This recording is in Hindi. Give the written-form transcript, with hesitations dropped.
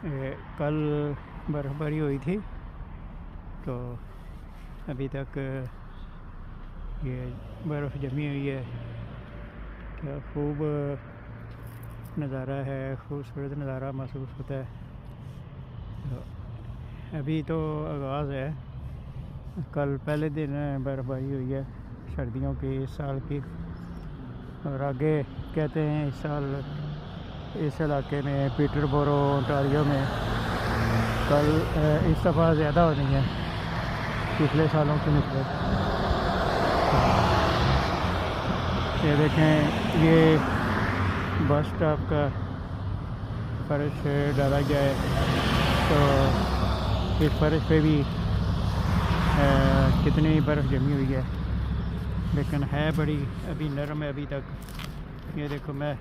कल बर्फ़बारी हुई थी तो अभी तक ये बर्फ़ जमी हुई है। क्या खूब नज़ारा है, खूबसूरत नज़ारा महसूस होता है। तो अभी तो आगाज़ है, कल पहले दिन बर्फ़बारी हुई है सर्दियों की इस साल की। और आगे कहते हैं इस साल इस इलाके में पीटरबोरो ओंटारियो में कल इस दफ़ा ज़्यादा होनी है पिछले सालों की निस्बत। ये देखें, ये बस स्टॉप का फर्श डाला गया है तो इस फर्श पे भी कितनी बर्फ़ जमी हुई है, लेकिन है बड़ी अभी नरम है अभी तक। ये देखो, मैं